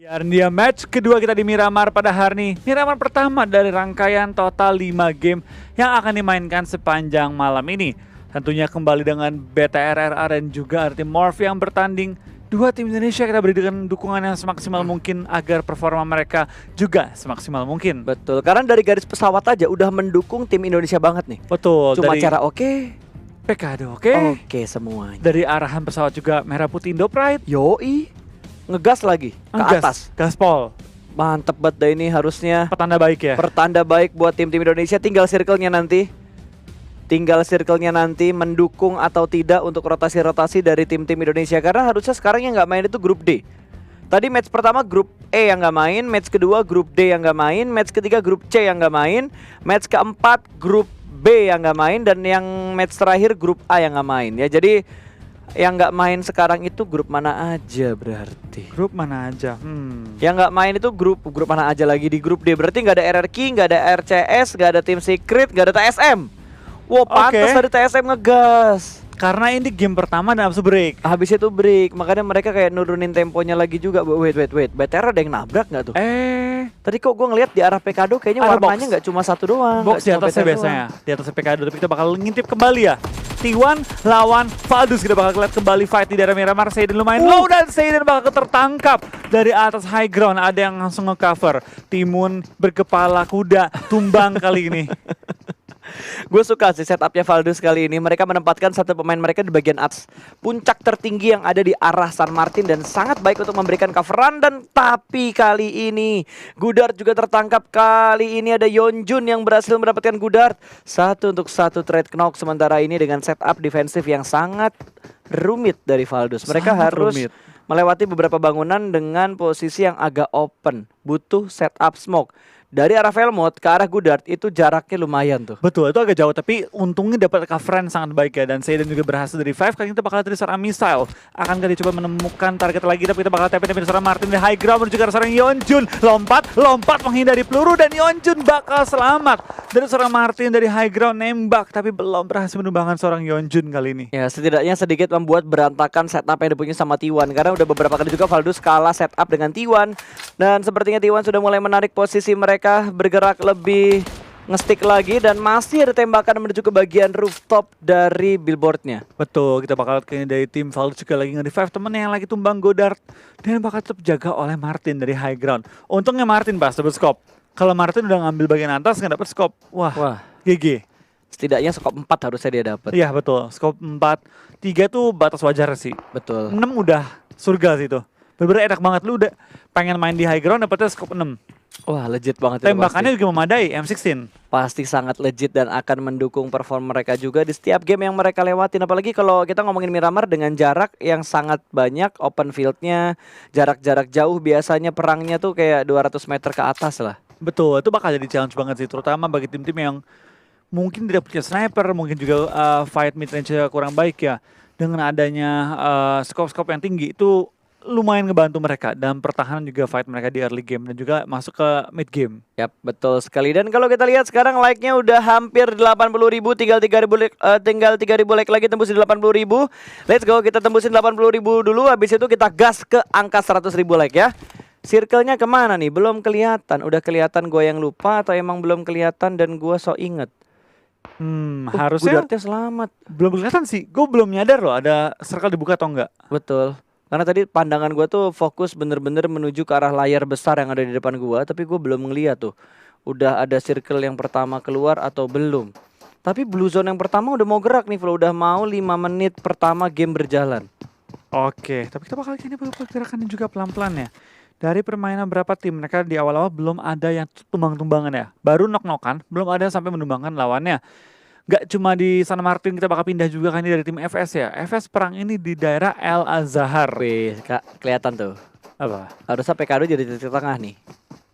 Ya, dia match kedua kita di Miramar pada hari ini. Miramar pertama dari rangkaian total 5 game yang akan dimainkan sepanjang malam ini. Tentunya kembali dengan BTR RR dan juga tim Morph yang bertanding. Dua tim Indonesia kita berikan dukungan yang semaksimal mungkin agar performa mereka juga semaksimal mungkin. Betul, karena dari garis pesawat aja udah mendukung tim Indonesia banget nih. Betul. Cuma dari cara oke. PKD oke. Oke semuanya. Dari arahan pesawat juga Merah Putih Indo Pride. Yoi. Ngegas lagi ke atas. Gaspol. Mantep banget dah ini, harusnya Pertanda baik ya. pertanda baik buat tim-tim Indonesia. Tinggal circle-nya nanti. Mendukung atau tidak untuk rotasi-rotasi dari tim-tim Indonesia. Karena harusnya sekarang yang nggak main itu grup D. Tadi match pertama grup E yang nggak main, match kedua grup D yang nggak main, match ketiga grup C yang nggak main, match keempat grup B yang nggak main, dan yang match terakhir grup A yang nggak main ya. Jadi yang nggak main sekarang itu grup mana aja berarti? Grup mana aja? Yang nggak main itu grup mana aja lagi di grup D. Berarti nggak ada RRQ, nggak ada RCS, nggak ada Team Secret, nggak ada TSM. Wow, pantas dari TSM ngegas. Karena ini game pertama dan habis break. Habis itu break, makanya mereka kayak nurunin temponya lagi juga. Wait. BTR ada yang nabrak nggak tuh? Tadi kok gue ngeliat di arah PKD kayaknya ada warnanya nggak cuma satu doang. Box di atasnya biasanya, di atas PKD. Tapi kita bakal ngintip kembali ya. T1 lawan Valdus, kita bakal lihat kembali fight di daerah Miramar. Seiden lumayan low dan Seiden bakal tertangkap dari atas high ground. Ada yang langsung nge-cover. Timun berkepala kuda tumbang kali ini. Gue suka sih setupnya Valdus kali ini. Mereka menempatkan satu pemain mereka di bagian atas puncak tertinggi yang ada di arah San Martin, dan sangat baik untuk memberikan coveran. Dan tapi kali ini Gudard juga tertangkap. Kali ini ada Yeonjun yang berhasil mendapatkan Gudard. 1-1 trade knock. Sementara ini dengan setup defensif yang sangat rumit dari Valdus. Mereka harus melewati beberapa bangunan dengan posisi yang agak open. Butuh setup smoke. Dari arah Velmot ke arah Gudard itu jaraknya lumayan tuh. Betul, itu agak jauh, tapi untungnya dapat coveran sangat baik ya. Dan Seiden juga berhasil dari 5. Kali ini kita bakal dari seorang missile. Akankah dia coba menemukan target lagi, tapi kita bakal tapin seorang Martin dari high ground menuju ke arah seorang Yeonjun. Lompat menghindari peluru, dan Yeonjun bakal selamat. Dari seorang Martin dari high ground nembak, tapi belum berhasil menumbangkan seorang Yeonjun kali ini. Ya, setidaknya sedikit membuat berantakan setup yang dipunyai sama T1. Karena udah beberapa kali juga Valdus kalah setup dengan T1. Dan sepertinya T1 sudah mulai menarik posisi mereka, bergerak lebih ngestik lagi, dan masih ada tembakan menuju ke bagian rooftop dari billboardnya. Betul, kita bakal lihat dari tim Valdus juga lagi nge-revive temennya yang lagi tumbang Godard, dan bakal tetap jaga oleh Martin dari high ground. Untungnya Martin dapat scope. Kalau Martin udah ngambil bagian atas nggak dapat scope, wah GG. Setidaknya scope 4 harusnya dia dapat. Iya betul, scope 4. 3 tuh batas wajar sih. Betul. 6 udah surga sih itu. Bener-bener enak banget, lu udah pengen main di high ground dapetnya scope 6. Wah, legit banget itu. Tembakannya juga memadai, M16. Pasti sangat legit dan akan mendukung perform mereka juga di setiap game yang mereka lewatin. Apalagi kalau kita ngomongin Miramar dengan jarak yang sangat banyak, open fieldnya, jarak-jarak jauh, biasanya perangnya tuh kayak 200 meter ke atas lah. Betul, itu bakal jadi challenge banget sih, terutama bagi tim-tim yang mungkin tidak punya sniper, mungkin juga fight mid-range kurang baik ya. Dengan adanya scope-scope yang tinggi itu lumayan ngebantu mereka dalam pertahanan, juga fight mereka di early game dan juga masuk ke mid game. Yap, betul sekali. Dan kalau kita lihat sekarang like-nya udah hampir 80.000, tinggal 3.000 like lagi tembus di 80.000. Let's go, kita tembusin 80.000 dulu, habis itu kita gas ke angka 100.000 like ya. Circle-nya kemana nih? Belum kelihatan. Udah kelihatan gue yang lupa atau emang belum kelihatan dan gue so inget? Harusnya Gudardnya selamat. belum kelihatan sih. Gue belum nyadar loh ada circle dibuka atau enggak. Betul. Karena tadi pandangan gue tuh fokus bener-bener menuju ke arah layar besar yang ada di depan gue, tapi gue belum ngeliat tuh udah ada circle yang pertama keluar atau belum. Tapi blue zone yang pertama udah mau gerak nih, Flo. Udah mau 5 menit pertama game berjalan. Oke, tapi kita bakal gini pergerakannya juga pelan-pelan ya. Dari permainan berapa tim, mereka di awal-awal belum ada yang tumbang-tumbangan ya. Baru knock-knockan, belum ada yang sampai menumbangkan lawannya. Gak cuma di San Martin, kita bakal pindah juga kan ini dari tim FS ya. FS perang ini di daerah El Azhar. Wih, kelihatan tuh. Apa? Harusnya PKD jadi titik tengah nih.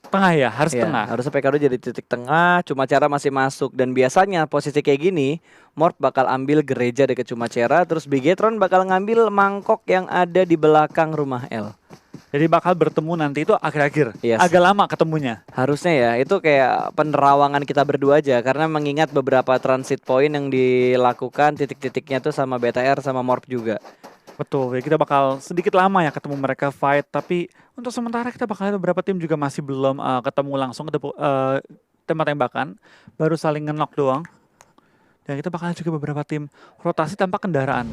Tengah ya, harus ya, tengah. Harusnya PKD jadi titik tengah, Cumacera masih masuk. Dan biasanya posisi kayak gini, Morph bakal ambil gereja dekat Cumacera, terus Bigetron bakal ngambil mangkok yang ada di belakang rumah L. Jadi bakal bertemu nanti itu akhir-akhir. Yes. Agak lama ketemunya. Harusnya ya, itu kayak penerawangan kita berdua aja. Karena mengingat beberapa transit point yang dilakukan, titik-titiknya tuh sama BTR sama Morph juga. Betul, ya kita bakal sedikit lama ya ketemu mereka fight, tapi untuk sementara kita bakal lihat beberapa tim juga masih belum ketemu langsung tembak-tembakan, baru saling nge-knock doang. Dan kita bakal lihat juga beberapa tim rotasi tanpa kendaraan.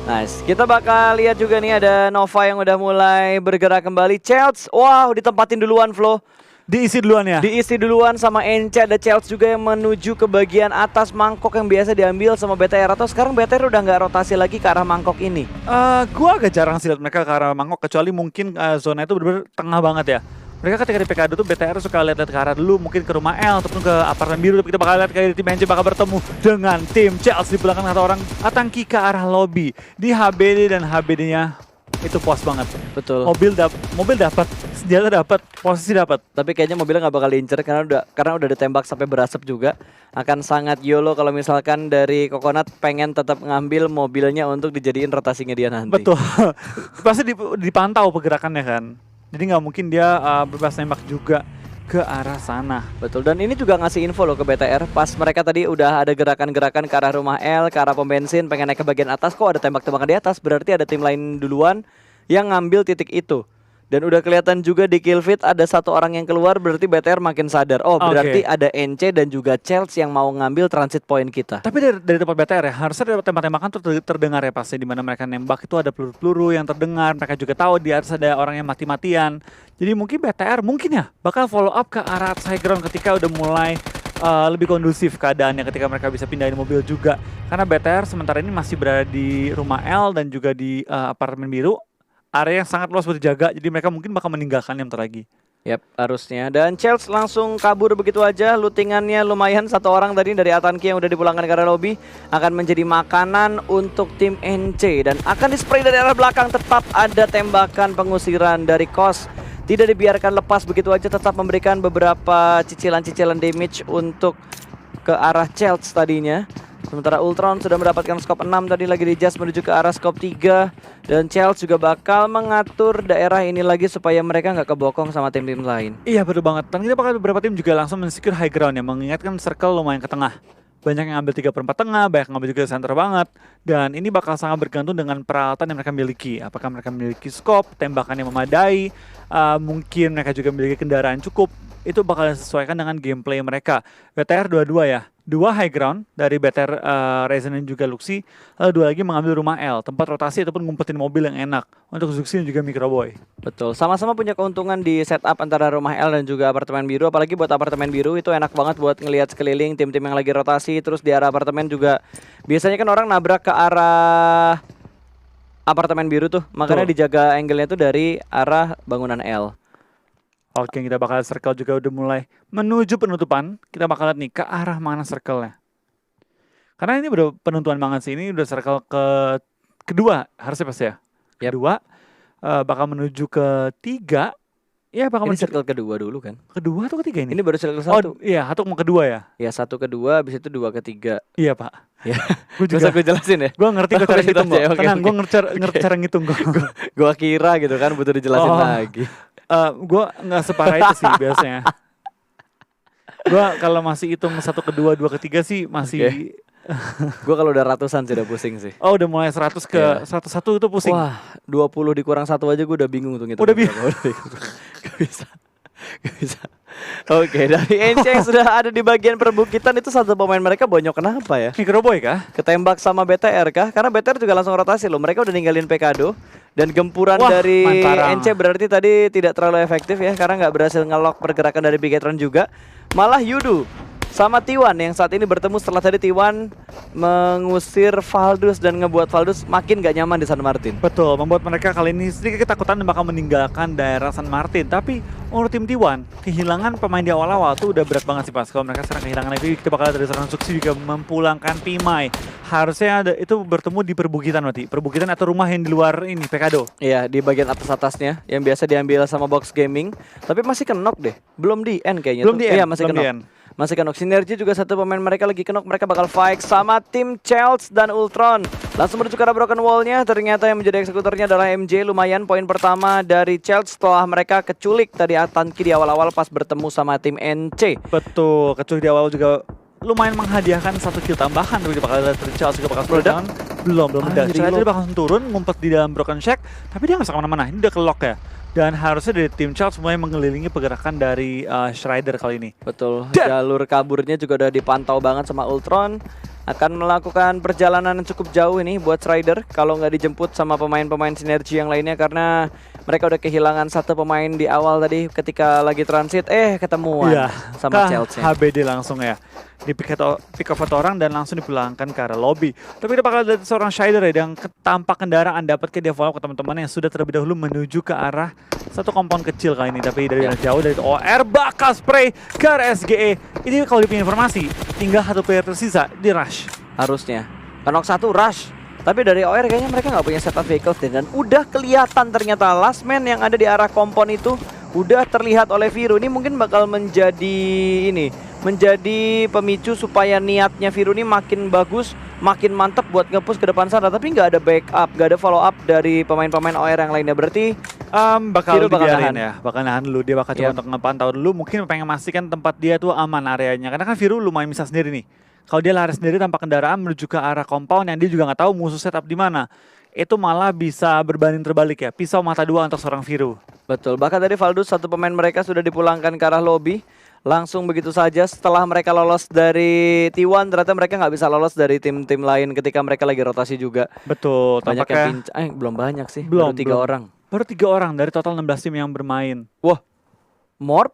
Nice. Kita bakal lihat juga nih ada Nova yang udah mulai bergerak kembali. Chels, wow ditempatin duluan Flo. Diisi duluan ya? Diisi duluan sama Ence, ada Chels juga yang menuju ke bagian atas mangkok yang biasa diambil sama BTR. Atau sekarang BTR udah nggak rotasi lagi ke arah mangkok ini? Gua agak jarang sih lihat mereka ke arah mangkok, kecuali mungkin zona itu benar-benar tengah banget ya. Mereka ketika di PKD tuh BTR suka lihat-lihat ke arah dulu, mungkin ke rumah L ataupun ke apartemen biru. Tapi kita bakal lihat kayak tim NC bakal bertemu dengan tim Chels di belakang kata orang Atangki ke arah lobby. Di HBD dan HBD-nya itu puas banget. Betul. Mobil dapat, senjata dapat, posisi dapat. Tapi kayaknya mobilnya nggak bakal diincer karena udah ditembak sampai berasap juga. Akan sangat YOLO kalau misalkan dari Coconut pengen tetap ngambil mobilnya untuk dijadiin rotasinya dia nanti. Betul. Pasti dipantau pergerakannya kan. Jadi nggak mungkin dia bebas nembak juga ke arah sana. Betul, dan ini juga ngasih info loh ke BTR. Pas mereka tadi udah ada gerakan-gerakan ke arah rumah L, ke arah pom bensin, pengen naik ke bagian atas, kok ada tembak-tembakan di atas. Berarti ada tim lain duluan yang ngambil titik itu. Dan udah kelihatan juga di kill feed ada satu orang yang keluar, berarti BTR makin sadar. Oh, berarti ada NC dan juga Chels yang mau ngambil transit point kita. Tapi dari tempat BTR ya, harusnya ada tembak-tembakan tuh terdengar ya pasti. Dimana mereka nembak itu ada peluru-peluru yang terdengar. Mereka juga tahu di atas ada orang yang mati-matian. Jadi mungkin BTR mungkin ya bakal follow up ke arah high ground ketika udah mulai lebih kondusif keadaannya, ketika mereka bisa pindahin mobil juga. Karena BTR sementara ini masih berada di rumah L dan juga di apartemen biru. Area yang sangat luas buat dijaga, jadi mereka mungkin bakal meninggalkannya bentar lagi. Yap, harusnya. Dan Chels langsung kabur begitu aja. Lootingannya lumayan, satu orang tadi dari Atanki yang udah dipulangkan ke arah lobby akan menjadi makanan untuk tim NC dan akan dispray dari arah belakang. Tetap ada tembakan pengusiran dari Kos. Tidak dibiarkan lepas begitu aja, tetap memberikan beberapa cicilan-cicilan damage untuk ke arah Chels tadinya. Sementara Ultron sudah mendapatkan scope 6 tadi, lagi di just menuju ke arah scope 3. Dan Chels juga bakal mengatur daerah ini lagi supaya mereka nggak kebokong sama tim-tim lain. Iya betul banget, dan kita bakal beberapa tim juga langsung men-secure high ground ya, mengingatkan circle lumayan ke tengah. Banyak yang ambil 3/4 tengah, banyak yang ambil juga center banget. Dan ini bakal sangat bergantung dengan peralatan yang mereka miliki. Apakah mereka memiliki scope, tembakan yang memadai, mungkin mereka juga memiliki kendaraan cukup. Itu bakal disesuaikan dengan gameplay mereka. BTR 2-2 ya. 2 high ground dari BTR Ryzen dan juga Luxi. Lalu 2 lagi mengambil rumah L, tempat rotasi ataupun ngumpetin mobil yang enak untuk Zuxi dan juga Microboy. Betul, sama-sama punya keuntungan di setup antara rumah L dan juga apartemen biru. Apalagi buat apartemen biru itu enak banget buat ngelihat sekeliling tim-tim yang lagi rotasi. Terus di arah apartemen juga biasanya kan orang nabrak ke arah apartemen biru tuh. Makanya dijaga angle-nya tuh dari arah bangunan L. Oke, kita bakal circle juga udah mulai menuju penutupan. Kita bakal lihat nih ke arah mana circle-nya. Karena ini udah penentuan banget sih. Ini udah circle kedua harusnya pasti ya. Kedua bakal menuju ke 3. Ya bakal Ini circle kedua dulu kan? Kedua atau ketiga ini? Ini baru circle 1. Oh iya, satu mau kedua ya? Ya 1 kedua, habis itu 2 ketiga. Iya pak. Ya. Gue juga. Gue jelasin ya? Gue ngerti cara ngitung kok. Tenang, gue ngerti cara ngitung kok. Gue kira gitu kan butuh dijelasin lagi. Gue nggak separah itu sih biasanya. Gue kalau masih hitung 1 kedua 2 ketiga sih masih. Gue kalau udah ratusan sih udah pusing sih. Oh udah mulai 100 ke 101 itu pusing. Wah 20 dikurang 1 aja gue udah bingung tuh gitu. Udah bingung. Gak bisa. Oke, dari NC yang sudah ada di bagian perbukitan itu satu pemain mereka bonyok kenapa ya? Microboy kah? Ketembak sama BTR kah? Karena BTR juga langsung rotasi loh. Mereka udah ninggalin Pekado. Dan gempuran dari NC berarti tadi tidak terlalu efektif ya. Karena nggak berhasil nge-lock pergerakan dari Bigetron juga. Malah Yudu sama T1 yang saat ini bertemu setelah tadi T1 mengusir Valdus dan ngebuat Valdus makin gak nyaman di San Martin. Betul, membuat mereka kali ini sedikit ketakutan dan bakal meninggalkan daerah San Martin. Tapi menurut tim T1, kehilangan pemain di awal-awal tuh udah berat banget sih pas. Kalau mereka sekarang kehilangan lagi, kita bakal dari serangan Suksi juga memulangkan Pimai. Harusnya ada itu bertemu di perbukitan berarti. Perbukitan atau rumah yang di luar ini, Pekado. Iya, di bagian atas-atasnya yang biasa diambil sama Box Gaming. Tapi masih kenok deh, belum di end kayaknya. Belum di end, iya masih kenok. Masih kenok. Sinergi juga satu pemain mereka lagi kenok. Mereka bakal fight sama tim Chels dan Ultron. Langsung menuju ke arah broken wall-nya. Ternyata yang menjadi eksekutornya adalah MJ. Lumayan poin pertama dari Chels setelah mereka keculik tadi Atanki di awal-awal pas bertemu sama tim NC. Betul, keculik di awal juga lumayan menghadiahkan 1 kill tambahan. Tapi kita bakal lihat dari Charles juga bakal slow Meledak? down. Belum meledak. Reload. Strider bakal langsung turun, ngumpet di dalam Broken Shack. Tapi dia nggak bisa kemana-mana, ini udah ke lock ya. Dan harusnya dari tim Charles mulai mengelilingi pergerakan dari Strider kali ini. Betul, Dan- jalur kaburnya juga udah dipantau banget sama Ultron. Akan melakukan perjalanan yang cukup jauh ini buat Strider kalau nggak dijemput sama pemain-pemain sinergi yang lainnya, karena mereka udah kehilangan 1 pemain di awal tadi ketika lagi transit, ketemuan Iya, sama ke Chelsea. HBD langsung ya. Di pick off satu orang dan langsung dipulangkan ke arah lobby. Tapi kita bakal lihat seorang Shider ya, yang tampak kendaraan dapat ke develop ke teman-teman yang sudah terlebih dahulu menuju ke arah satu kompon kecil kali ini. Tapi dari arah jauh dari OR bakal spray ke arah SGE. Ini kalau dipindah informasi, tinggal 1 player tersisa di rush. Harusnya Knock 1 rush, tapi dari OR kayaknya mereka nggak punya setup vehicles dan udah kelihatan ternyata last man yang ada di arah kompon itu udah terlihat oleh Viru. Ini mungkin bakal menjadi pemicu supaya niatnya Viru ini makin bagus, makin mantep buat nge-push ke depan sana. Tapi nggak ada backup, nggak ada follow up dari pemain-pemain OR yang lainnya. Berarti Bakal Viru bakal dibiarin nahan. ya, bakal nahan dulu. Dia bakal coba Yap. untuk ngepantau dulu, mungkin pengen memastikan tempat dia tuh aman areanya. Karena kan Viru lumayan bisa sendiri nih. Kalau dia lari sendiri tanpa kendaraan menuju ke arah compound yang dia juga nggak tahu musuh setup di mana, itu malah bisa berbanding terbalik ya. Pisau mata dua untuk seorang Viru. betul, bahkan tadi Valdus 1 pemain mereka sudah dipulangkan ke arah lobby. Langsung begitu saja setelah mereka lolos dari T1, ternyata mereka nggak bisa lolos dari tim-tim lain ketika mereka lagi rotasi juga. Betul, Banyak tampaknya yang belum banyak sih, Belum, baru 3 belum. orang. baru 3 orang dari total 16 tim yang bermain. Wah, Morp.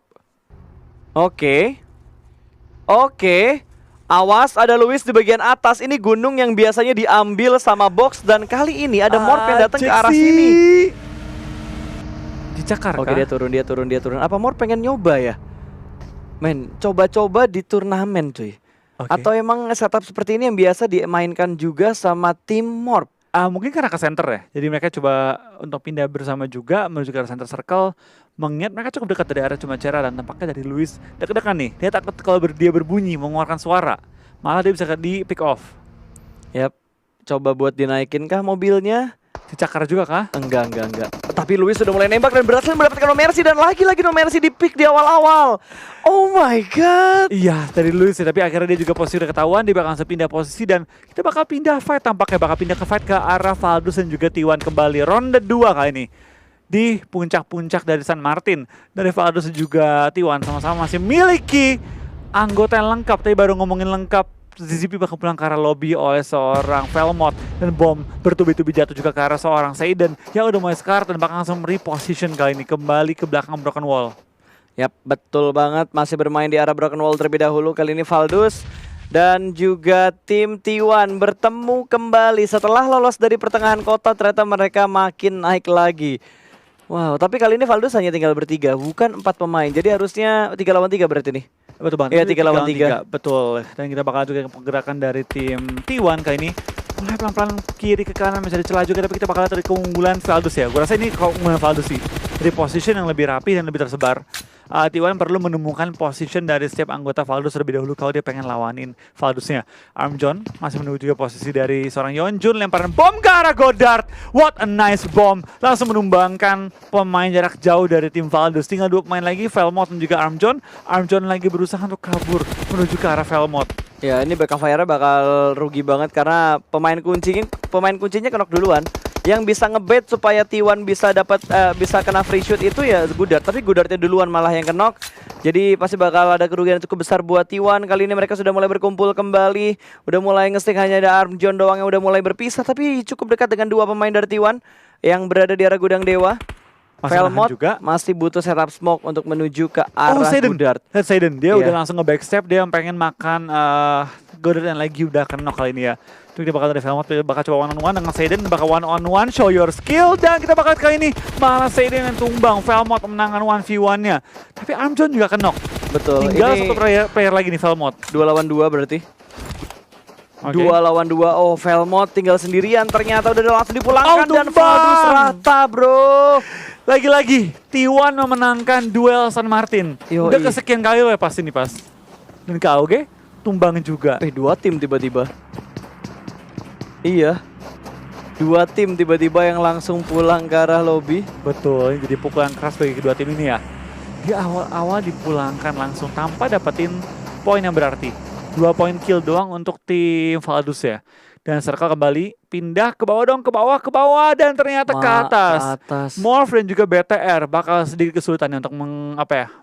Oke. Awas, ada Luis di bagian atas. Ini gunung yang biasanya diambil sama box, dan kali ini ada Morp yang datang ke arah sini. Dicakar Oke, kah? dia turun. Apa Morp pengen nyoba ya? Men, coba-coba di turnamen cuy. Oke. Atau emang setup seperti ini yang biasa dimainkan juga sama tim Morp? Mungkin karena ke center ya. Jadi mereka coba untuk pindah bersama juga menuju ke arah center circle. Mengingat mereka cukup dekat dari arah Cumacera dan tampaknya dari Luis dekat-dekat nih. Dia takut kalau dia berbunyi mengeluarkan suara, malah dia bisa di pick off. Yap. Coba buat dinaikin kah mobilnya? Dicakar juga kah? Enggak. Tapi Luis sudah mulai nembak dan berhasil mendapatkan No Mercy, dan lagi-lagi No Mercy di pick di awal-awal. Oh my god. Iya, dari Luis ya, tapi akhirnya dia juga posisi udah ketahuan, dia bakal langsung pindah posisi dan kita bakal pindah fight, tampaknya bakal pindah ke fight ke arah Valdus dan juga T1 kembali. Ronde 2 kali ini di puncak-puncak dari San Martin. Dari Valdus dan juga T1 sama-sama masih miliki anggota yang lengkap, tapi baru ngomongin lengkap, ZZP bakal pulang ke arah lobby oleh seorang Velmot dan bom bertubi-tubi jatuh juga ke arah seorang Seiden yang udah mulai sekarat dan bakal langsung reposition kali ini kembali ke belakang Broken Wall. Yap, betul banget. Masih bermain di arah Broken Wall terlebih dahulu. Kali ini Valdus dan juga tim T1 bertemu kembali setelah lolos dari pertengahan kota. Ternyata mereka makin naik lagi. Wow, tapi kali ini Valdus hanya tinggal bertiga, bukan 4 pemain. Jadi harusnya 3 lawan 3 berarti nih. Betul banget. Iya, Ini 3 lawan 3. Betul. Dan kita bakal juga pergerakan dari tim T1 kali ini. Mulai pelan-pelan kiri ke kanan mencari celah juga, tapi kita bakal lihat dari keunggulan Valdus ya. Gue rasa ini keunggulan Valdus sih. Dari position yang lebih rapi dan lebih tersebar. T1 perlu menemukan position dari setiap anggota Valdus terlebih dahulu kalau dia pengen lawanin Valdusnya. Armjon masih menunggu juga posisi dari seorang Yeonjun, lemparan bom ke arah Godard. What a nice bomb. Langsung menumbangkan pemain jarak jauh dari tim Valdus. Tinggal 2 pemain lagi, Velmot dan juga Armjon. Armjon lagi berusaha untuk kabur menuju ke arah Velmot. Ya, ini backup fire bakal rugi banget karena pemain kuncinya kenok duluan. Yang bisa ngebet supaya T1 bisa bisa kena free shoot itu ya Godard, tapi Godardnya duluan malah yang kenok. Jadi pasti bakal ada kerugian yang cukup besar buat T1. Kali ini mereka sudah mulai berkumpul kembali, udah mulai nge-stick, hanya ada Armjon doang yang udah mulai berpisah, tapi cukup dekat dengan 2 pemain dari T1 yang berada di arah gudang dewa. Masih nahan Velmot juga. masih butuh setup smoke untuk menuju ke arah Seiden. Godard. Lihat Seiden, dia Iya. udah langsung nge-backstep, dia yang pengen makan Godard dan lagi udah kenok kali ini ya. Jadi kita bakal dari Velmot, bakal coba one on one dengan Seiden, bakal one on one, show your skill, dan kita bakal kali ini malah Seiden yang tumbang, Velmot menangkan 1v1-nya. Tapi Armjon juga kenok. Betul. Tinggal Ini satu player lagi nih Velmot. 2 lawan 2 berarti. Oke. 2 lawan 2. Oh, Velmot tinggal sendirian. Ternyata udah langsung dipulangkan dan tumbang. Valdus rata, bro. Lagi-lagi T1 memenangkan duel San Martin. Yoi. Udah kesekian kali loh ya pasti nih pas. Dan KOG tumbang juga. 2 tim tiba-tiba. Iya. 2 tim tiba-tiba yang langsung pulang ke arah lobby. Betul, ini jadi pukulan keras bagi kedua tim ini ya. Di awal-awal dipulangkan langsung tanpa dapetin poin yang berarti. 2 poin kill doang untuk tim Valdus ya. Dan Circle kembali pindah ke bawah dong, ke bawah dan ternyata ke atas. Morph dan juga BTR bakal sedikit kesulitan untuk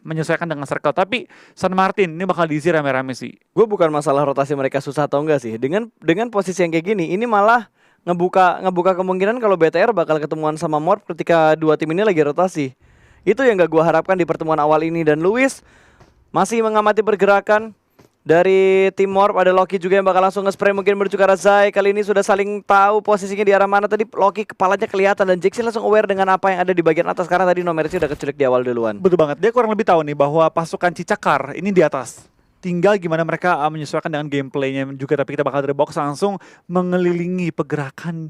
menyesuaikan dengan Circle. Tapi San Martin ini bakal diisi rame-rame sih. Gue bukan masalah rotasi mereka susah atau enggak sih. Dengan posisi yang kayak gini, ini malah ngebuka kemungkinan kalau BTR bakal ketemuan sama Morph ketika dua tim ini lagi rotasi. Itu yang gak gue harapkan di pertemuan awal ini. Dan Lewis masih mengamati pergerakan dari tim Morph. Ada Loki juga yang bakal langsung nge-spray mungkin menuju ke arah Zai. Kali ini sudah saling tahu posisinya di arah mana. Tadi Loki kepalanya kelihatan dan Jackson langsung aware dengan apa yang ada di bagian atas karena tadi Nomercy udah keculik di awal duluan. Betul banget, dia kurang lebih tahu nih bahwa pasukan Cicakar ini di atas. Tinggal gimana mereka menyesuaikan dengan gameplaynya juga. Tapi kita bakal dari box langsung mengelilingi pergerakan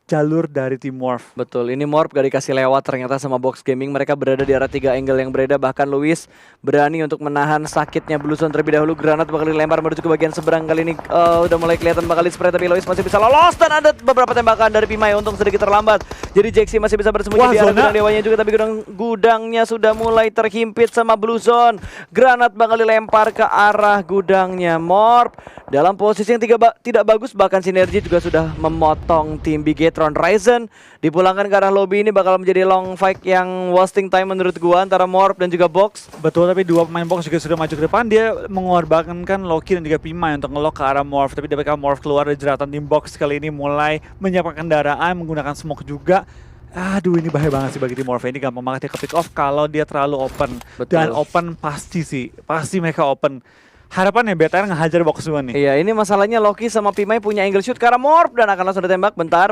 jalur dari tim Morph. Betul, ini Morph gak dikasih lewat ternyata sama Box Gaming. Mereka berada di arah 3 angle yang berbeda. Bahkan Lewis berani untuk menahan sakitnya Blue Zone terlebih dahulu. Granat bakal dilempar menuju ke bagian seberang. Kali ini udah mulai kelihatan bakal di-spray, tapi Lewis masih bisa lolos. Dan ada beberapa tembakan dari Pimai, untung sedikit terlambat. Jadi Jaxi masih bisa bersembunyi di arah gudang dewanya juga. Tapi gudangnya sudah mulai terhimpit sama Blue Zone. Granat bakal dilempar ke arah gudangnya Morph dalam posisi yang tidak bagus. Bahkan Sinergi juga sudah memotong tim Bigetron. Ryzen dipulangkan ke arah lobby. Ini bakal menjadi long fight yang wasting time menurut gua antara Morph dan juga Box. Betul, tapi dua pemain Box juga sudah maju ke depan. Dia mengorbankan Loki dan juga Pimai untuk nge-lock ke arah Morph. Tapi ketika Morph keluar dari jeratan tim Box kali ini mulai menyiapkan kendaraan, menggunakan smoke juga. Aduh, ini bahaya banget sih bagi tim Morph. Ini gampang banget dia ke pick off kalau dia terlalu open. Betul. Dan open pasti mereka open. Harapannya BTR ngehajar Box semua nih. Iya, ini masalahnya Loki sama Pimai punya angle shoot ke arah Morph dan akan langsung ditembak. Bentar.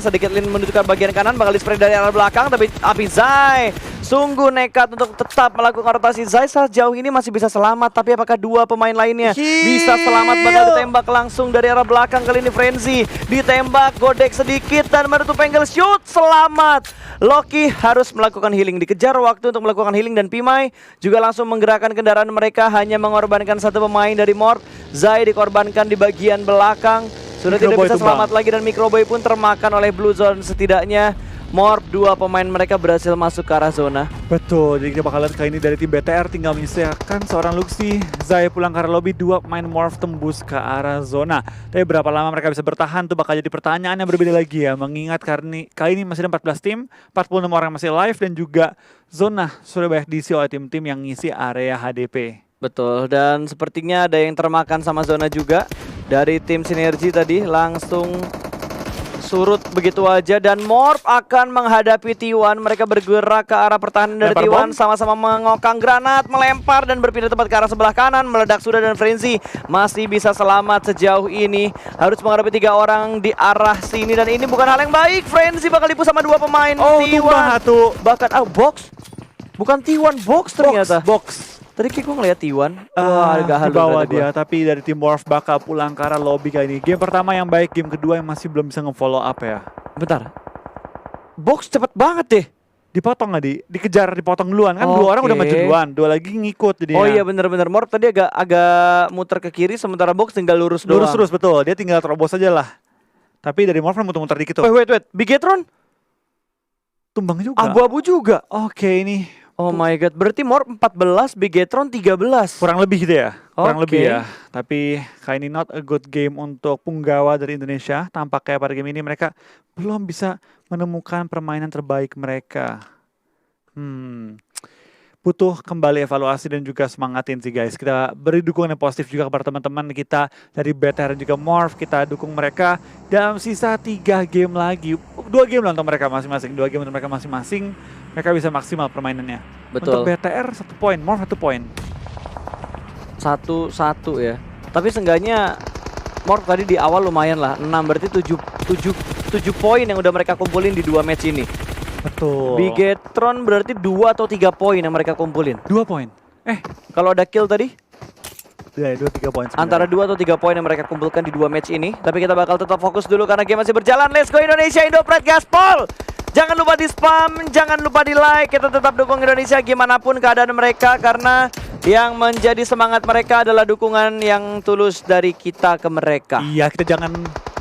Sedikit lane menuju ke bagian kanan, bakal di-spray dari arah belakang. Tapi Zai sungguh nekat untuk tetap melakukan rotasi. Zai sejauh ini masih bisa selamat, tapi apakah dua pemain lainnya bisa selamat? Bakal ditembak langsung dari arah belakang. Kali ini Frenzy ditembak, godek sedikit dan menutup angle shoot. Selamat. Loki harus melakukan healing, dikejar waktu untuk melakukan healing dan Pimai juga langsung menggerakkan kendaraan mereka, hanya mengorbankan satu pemain dari Morph. Zai dikorbankan di bagian belakang, sudah tidak bisa selamat lagi dan Microboy pun termakan oleh Blue Zone. Setidaknya Morph, dua pemain mereka berhasil masuk ke arah zona. Betul, jadi kita bakal lihat kali ini dari tim BTR tinggal menyisakan seorang Luxi. Zai pulang ke arah lobby, dua pemain Morph tembus ke arah zona. Tapi berapa lama mereka bisa bertahan tuh bakal jadi pertanyaan yang berbeda lagi ya. Mengingat kali ini masih ada 14 tim, 46 orang masih live dan juga zona sudah banyak diisi oleh tim-tim yang ngisi area HDP. Betul, dan sepertinya ada yang termakan sama zona juga. Dari tim Sinergi tadi langsung surut begitu aja dan Morph akan menghadapi T1. Mereka bergerak ke arah pertahanan dari T1, sama-sama mengokang granat, melempar dan berpindah tempat ke arah sebelah kanan. Meledak sudah dan Frenzy masih bisa selamat sejauh ini. Harus menghadapi 3 orang di arah sini dan ini bukan hal yang baik. Frenzy bakal dipu sama 2 pemain T1. Bahkan Box. Bukan T1, Box ternyata. Box. Tadi kayak gue ngeliat T1, agak halus di bawah dia, tapi dari tim Morph bakal pulang ke arah lobby kali ini. Game pertama yang baik, game kedua yang masih belum bisa nge-follow up ya. Bentar, Box cepet banget deh. Dipotong nggak dikejar, dipotong duluan kan. 2 orang udah maju duluan, 2 lagi ngikut jadinya. Oh iya bener-bener, Morph tadi agak muter ke kiri, sementara Box tinggal lurus doang. Lurus terus, betul, dia tinggal terobos aja lah. Tapi dari Morph muter-muter dikit tuh. Wait, Bigetron? Tumbang juga. Abu-abu juga. Oke, ini oh my god, berarti Morph 14, Bigetron 13. Kurang lebih gitu ya, kurang lebih ya. Oke. Tapi kali ini not a good game untuk Punggawa dari Indonesia. Tampaknya pada game ini mereka belum bisa menemukan permainan terbaik mereka. Butuh kembali evaluasi dan juga semangatin sih guys. Kita beri dukungan yang positif juga kepada teman-teman kita dari BTR dan juga Morph. Kita dukung mereka dalam sisa 3 game lagi. 2 game lah untuk mereka masing-masing. 2 game untuk mereka masing-masing. Mereka bisa maksimal permainannya. Betul. Untuk BTR 1 poin, Morph 1 poin. 1-1 ya. Tapi seenggaknya Morph tadi di awal lumayan lah. 6 berarti 7 poin yang udah mereka kumpulin di 2 match ini. Betul. Bigetron berarti 2 atau 3 poin yang mereka kumpulin. 2 poin. Kalau ada kill tadi? Ya, 2-3 poin. Antara 2 atau 3 poin yang mereka kumpulkan di 2 match ini. Tapi kita bakal tetap fokus dulu karena game masih berjalan. Let's go Indonesia, Indopret Gaspol. Jangan lupa di spam, jangan lupa di like. Kita tetap dukung Indonesia gimana pun keadaan mereka. Karena yang menjadi semangat mereka adalah dukungan yang tulus dari kita ke mereka. Iya, kita jangan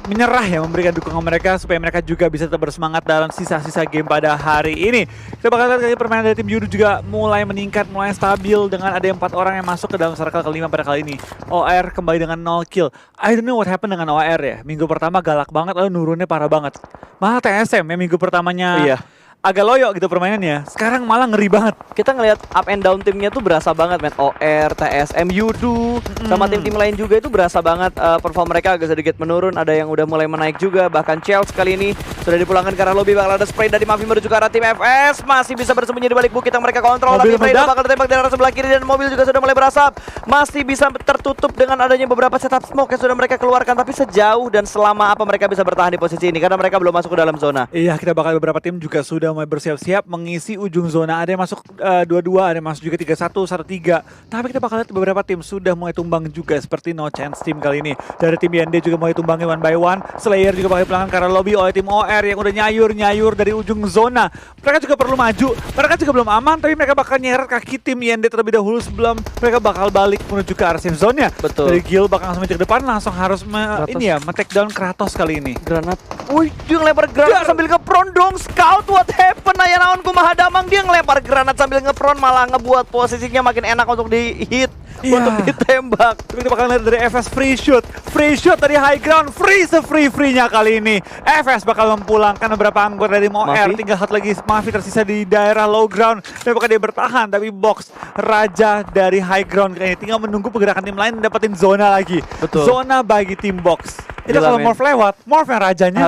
menyerah ya, memberikan dukungan mereka supaya mereka juga bisa tetap bersemangat dalam sisa-sisa game pada hari ini. Kita bakal lihat kali permainan dari tim Yudu juga mulai meningkat, mulai stabil dengan ada 4 orang yang masuk ke dalam circle kelima pada kali ini. OR kembali dengan 0 kill. I don't know what happened dengan OR ya. Minggu pertama galak banget lalu nurunnya parah banget. Malah TSM ya minggu pertamanya agak loyo gitu permainannya. Sekarang malah ngeri banget. Kita ngelihat up and down timnya tuh berasa banget, men. OR, TSM, Yudu, sama tim-tim lain juga itu berasa banget perform mereka agak sedikit menurun. Ada yang udah mulai menaik juga. Bahkan Chelsea kali ini sudah dipulangkan karena lobby. Bakal ada spray dari Mavi menuju ke arah tim FS. Masih bisa bersembunyi di balik bukit yang mereka kontrol. Mobil tapi Fredo meledak. bakal ditembak dari arah sebelah kiri dan mobil juga sudah mulai berasap. Masih bisa tertutup dengan adanya beberapa setup smoke yang sudah mereka keluarkan. Tapi sejauh dan selama apa mereka bisa bertahan di posisi ini karena mereka belum masuk ke dalam zona. Iya, kita bakal beberapa tim juga sudah mulai bersiap-siap mengisi ujung zona. Ada yang masuk 2-2, ada yang masuk juga 3-1, 1-3. Tapi kita bakal lihat beberapa tim sudah mulai tumbang juga seperti No Chance Team kali ini. Dari tim YND juga mulai tumbangnya one by one. Slayer juga bakal dipulangkan karena lobby oleh tim OR yang udah nyayur dari ujung zona. Mereka juga perlu maju. Mereka juga belum aman, tapi mereka bakal nyeret kaki tim YND terlebih dahulu sebelum mereka bakal balik menuju ke arah safe zone-nya. Betul. Dari Gil bakal langsung ke depan, langsung harus take down Kratos kali ini. Granat. Wih, dia ngelempar granat sambil ngepron dong. Scout, what happened? Ayah naon kumaha damang, dia ngelempar granat sambil ngepron malah ngebuat posisinya makin enak untuk di-hit. Untuk ditembak. Kita bakal lihat dari FS free shoot dari high ground, free-nya kali ini. FS bakal memulangkan beberapa anggota dari MOR. Tinggal satu lagi Mavi tersisa di daerah low ground. Dan bakal dia bertahan, tapi Box raja dari high ground kali ini tinggal menunggu pergerakan tim lain dapetin zona lagi. Betul. Zona bagi tim Box. Itu Gila, kalau Morph lewat, Morph yang rajanya.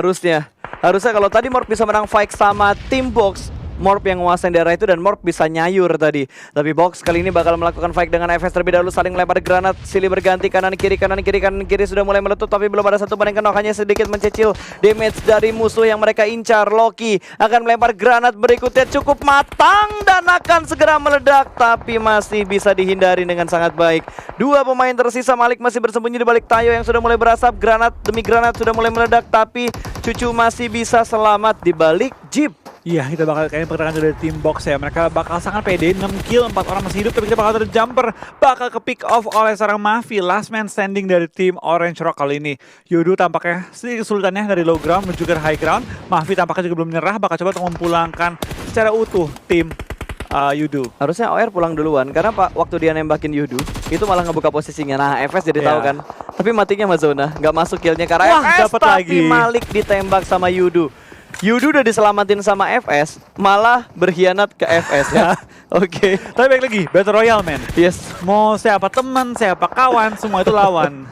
Harusnya kalau tadi Morph bisa menang fight sama tim Box, Morph yang menguasai daerah itu dan Morph bisa nyayur tadi. Tapi Box kali ini bakal melakukan fight dengan FS terlebih dahulu, saling melempar granat, silih berganti kanan kiri sudah mulai meletup tapi belum ada satu yang kena, hanya sedikit mencicil damage dari musuh yang mereka incar. Loki akan melempar granat berikutnya cukup matang dan akan segera meledak tapi masih bisa dihindari dengan sangat baik. Dua pemain tersisa, Malik masih bersembunyi di balik Tayo yang sudah mulai berasap, granat demi granat sudah mulai meledak tapi Cucu masih bisa selamat di balik jeep. Iya, kita bakal kayaknya pergerakan dari tim Box ya. Mereka bakal sangat pede, 6 kill, 4 orang masih hidup. Tapi kita bakal ada jumper, bakal ke pick off oleh seorang Mavi. Last man standing dari tim Orange Rock kali ini. Yudu tampaknya sedikit kesulitannya dari low ground menuju ke high ground. Mavi tampaknya juga belum menyerah, bakal coba untuk memulangkan secara utuh tim Yudu. Harusnya OR pulang duluan karena Pak waktu dia nembakin Yudu itu malah ngebuka posisinya. Nah, FS jadi tahu kan. Tapi matinya sama zona, nggak masuk killnya karena FS dapet tapi lagi. Malik ditembak sama Yudu. Yudu udah diselamatin sama FS, malah berkhianat ke FS ya. Oke. Tapi baik lagi, Battle Royale man. Yes. Mau siapa teman, siapa kawan, semua itu lawan.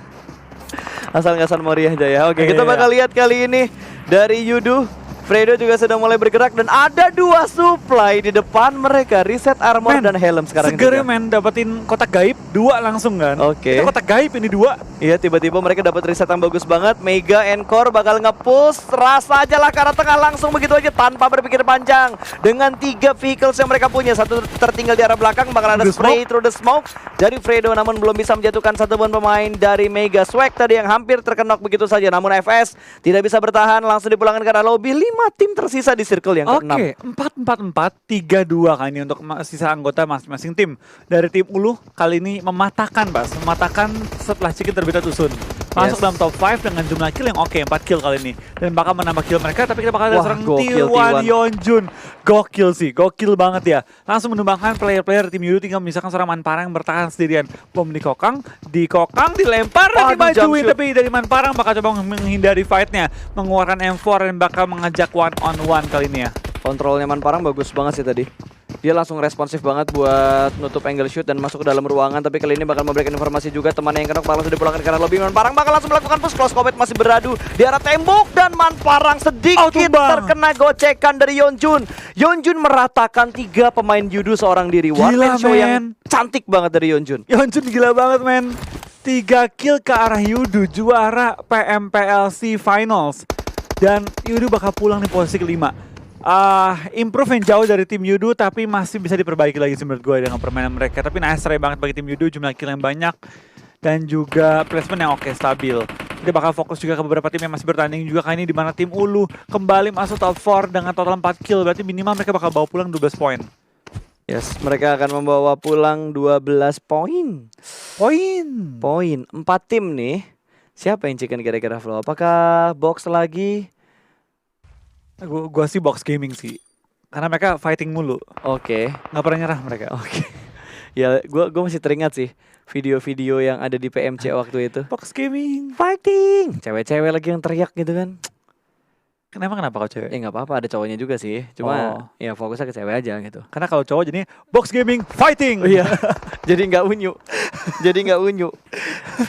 Asal nggak Moriah aja ya. Oke, kita bakal lihat kali ini dari Yudu. Fredo juga sudah mulai bergerak dan ada 2 supply di depan mereka, reset armor dan helm sekarang. Seger men, dapetin kotak gaib 2 langsung kan. Oke. Itu kotak gaib ini 2. Iya, tiba-tiba mereka dapat reset yang bagus banget. Mega Encore bakal nge-push, rasa aja lah ke arah tengah langsung begitu aja tanpa berpikir panjang. Dengan 3 vehicles yang mereka punya, satu tertinggal di arah belakang, bakal ada spray through the smoke dari Fredo, namun belum bisa menjatuhkan satupun pemain dari Mega. Swag tadi yang hampir terkenok begitu saja, namun FS tidak bisa bertahan, langsung dipulangkan ke arah lobby. 5 tim tersisa di circle yang ke-6. Oke, 4-4-4, 3-2 kali ini untuk sisa anggota masing-masing tim. Dari tim Ulu kali ini mematahkan setelah Chicken terbita Tusun. Masuk dalam top 5 dengan jumlah kill yang oke, 4 kill kali ini. Dan bakal menambah kill mereka, tapi kita bakal ada seorang T1 Yeonjun. Gokil banget ya. Langsung menumbangkan player-player tim Yudu, tinggal misalkan seorang Manparang yang bertahan sendirian. Bom dikokang, dilempar, dimajuin. Tapi dari Manparang bakal coba menghindari fight-nya. Mengeluarkan M4 dan bakal mengajak one-on-one kali ini ya. Kontrolnya Manparang bagus banget sih tadi. Dia langsung responsif banget buat nutup angle shoot dan masuk ke dalam ruangan. Tapi kali ini bakal memberikan informasi juga temannya yang kenok bakal langsung dipulangkan ke arah lobby. Manparang bakal langsung melakukan push, close combat masih beradu di arah tembok dan Manparang sedikit terkena gocekan dari Yeonjun. Yeonjun meratakan 3 pemain Yudu seorang diri. One man show yang cantik banget dari Yeonjun. Yeonjun gila banget men. 3 kill ke arah Yudu, juara PMPLC Finals. Dan Yudu bakal pulang di posisi kelima. Improve yang jauh dari tim Yudu, tapi masih bisa diperbaiki lagi menurut gue dengan permainan mereka. Tapi nice try banget bagi tim Yudu, jumlah kill yang banyak dan juga placement yang oke, stabil. Kita bakal fokus juga ke beberapa tim yang masih bertanding juga kali ini, di mana tim Ulu kembali masuk top 4 dengan total 4 kill. Berarti minimal mereka bakal bawa pulang 12 poin. Yes, mereka akan membawa pulang 12 poin. 4 tim nih Siapa yang chicken kira-kira Flo? Apakah Box lagi? Gua sih Box Gaming sih. Karena mereka fighting mulu. Oke. Nggak pernah nyerah mereka. Oke. Ya, gua masih teringat sih video-video yang ada di PMC waktu itu. Box Gaming. Fighting. Cewek-cewek lagi yang teriak gitu kan. Kenapa kau cewek? Ya nggak apa-apa, ada cowoknya juga sih. Cuma ya fokusnya ke cewek aja gitu. Karena kalau cowok jadi Box Gaming Fighting. Iya. Jadi nggak unyu. Jadi nggak unyu.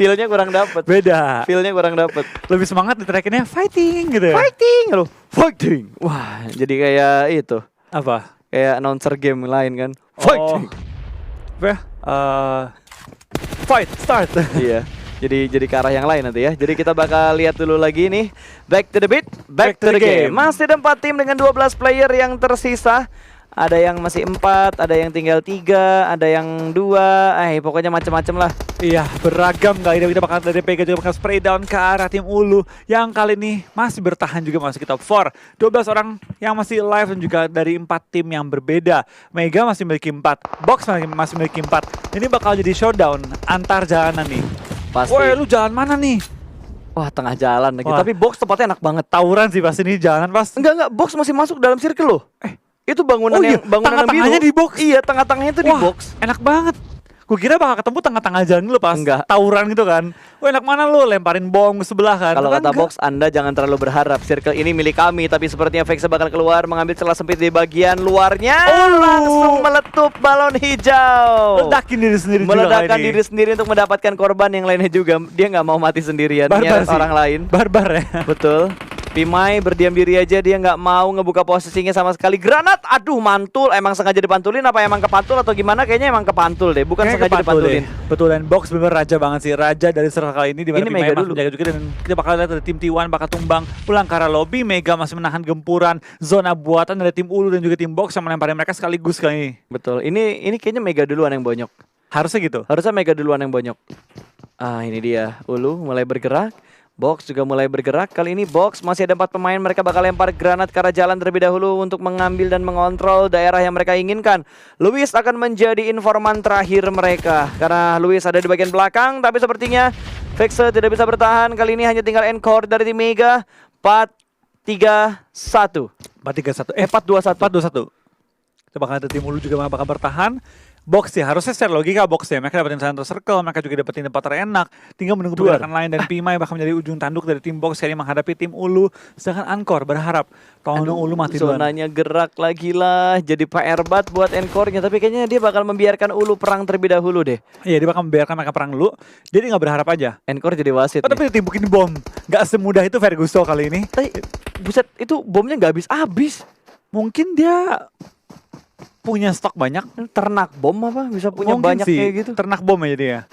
Feel-nya kurang dapet. Beda. Feel-nya kurang dapet. Lebih semangat di trackinnya fighting gitu. Fighting loh. Fighting. Wah, jadi kayak itu. Apa? Kayak announcer game lain kan. Fighting. Fight start. Iya. Jadi ke arah yang lain nanti ya. Jadi kita bakal lihat dulu lagi nih. Back to the beat, back to the game. Masih ada 4 tim dengan 12 player yang tersisa. Ada yang masih 4, ada yang tinggal 3, ada yang 2. Pokoknya macam-macam lah. Iya, beragam kali ini kita bakal dari PG juga bakal spray down ke arah tim Ulu yang kali ini masih bertahan juga masuk ke top 4. 12 orang yang masih live dan juga dari 4 tim yang berbeda. Mega masih memiliki 4, Box masih memiliki 4. Ini bakal jadi showdown antar jalanan nih. Pasti. Woi, lu jalan mana nih? Wah, tengah jalan lagi. Wah. Tapi Box tempatnya enak banget. Tawuran sih pasti nih jalan pas. Enggak, Box masih masuk dalam circle loh. Itu bangunan Oh iya, yang bangunan yang biru. tengah-tengahnya di Box. Iya, tengah-tengahnya itu di Wah, Box. enak banget. Gue kira bakal ketemu tengah-tengah jalan dulu pas Enggak. tawuran gitu kan. Wah, enak mana lu lemparin bom ke sebelah kan. Kalau Itu kata kan enggak. Box, Anda jangan terlalu berharap. Circle ini milik kami, tapi sepertinya Vexa bakal keluar mengambil celah sempit di bagian luarnya. Langsung meletup balon hijau. Ledakin diri sendiri juga Meledakkan kali ini. diri sendiri untuk mendapatkan korban yang lainnya juga. Dia nggak mau mati sendirian, Barbar nyeret sih. orang lain. Barbar ya. Betul. Pimai berdiam diri aja, dia nggak mau ngebuka posisinya sama sekali. Granat, aduh mantul. Emang sengaja dipantulin apa emang kepantul atau gimana? Kayaknya emang kepantul deh, bukan Kayaknya sengaja kepantul dipantulin. deh. Betul, dan Box bener raja banget sih. Raja dari circle kali ini di mana Ini Pimai Mega masih dulu. menjaga juga, dan kita bakal lihat dari tim T1 bakal tumbang pulang ke arah lobby. Mega masih menahan gempuran zona buatan dari tim Ulu dan juga tim Box yang melemparin mereka sekaligus kali ini. Betul. Ini kayaknya Mega duluan yang bonyok. Harusnya gitu. Harusnya Mega duluan yang bonyok. Ini dia. Ulu mulai bergerak. Box juga mulai bergerak. Kali ini Box masih ada 4 pemain. Mereka bakal lempar granat ke arah jalan terlebih dahulu untuk mengambil dan mengontrol daerah yang mereka inginkan. Luis akan menjadi informan terakhir mereka karena Luis ada di bagian belakang. Tapi sepertinya Vexa tidak bisa bertahan. Kali ini hanya tinggal encore dari tim Mega. 4-3-1. 4-3-1. 4-2-1. 4-2-1. Kita bakal ada tim Ulu juga bakal bertahan. Box ya, harusnya secara logika Box ya. Mereka dapetin center circle, mereka juga dapetin tempat terenak. Tinggal menunggu pergerakan lain dan Pimai bakal menjadi ujung tanduk dari tim Box kali ini menghadapi tim Ulu. Sedangkan Ankor berharap tolong Ulu mati duluan. Zonanya gerak lagi lah. Jadi PR bat buat encore-nya. Tapi kayaknya dia bakal membiarkan Ulu perang terlebih dahulu deh. Iya, dia bakal membiarkan mereka perang dulu. Jadi nggak berharap aja. Encore jadi wasit nih. Tapi ditimbukin bom. Nggak semudah itu Ferguson kali ini. Tapi buset, itu bomnya nggak habis-habis. Mungkin dia punya stok banyak. Ternak bom apa? Bisa punya Mungkin banyak sih, kayak gitu. ternak bom ya dia.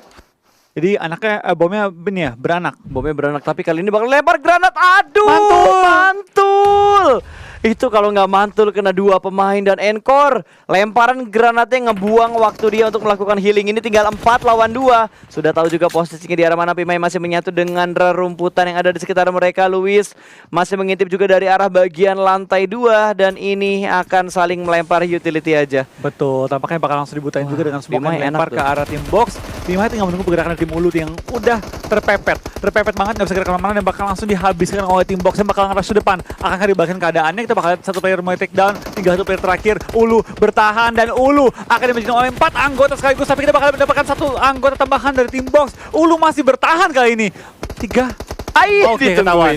Jadi anaknya bomnya ini ya, beranak. Bomnya beranak, tapi kali ini bakal lempar granat. Aduh, Mantul. mantul. Itu kalau nggak mantul kena 2 pemain dan encore. Lemparan granatnya ngebuang waktu dia untuk melakukan healing. Ini tinggal 4 lawan 2. Sudah tahu juga posisinya di arah mana. Pimai masih menyatu dengan rerumputan yang ada di sekitar mereka. Luis masih mengintip juga dari arah bagian lantai 2. Dan ini akan saling melempar utility aja. Betul, tampaknya bakal langsung dibutain juga dengan smoke Pimai yang enak dilempar ke tuh. arah tim Box. Pimai tinggal menunggu pergerakan dari tim Ulu yang udah terpepet banget, nggak bisa gerak kemana-mana dan bakal langsung dihabiskan oleh tim Box yang bakal ngerush ke depan. Akankah dibalikkan keadaannya? Kita bakal lihat 1 player mulai take down, tinggal 1 player terakhir. Ulu bertahan dan Ulu akan dimasukin oleh 4 anggota sekaligus, tapi kita bakal mendapatkan 1 anggota tambahan dari tim Box. Ulu masih bertahan kali ini. 3. Aih, Oke, ditungguin. ketahuan.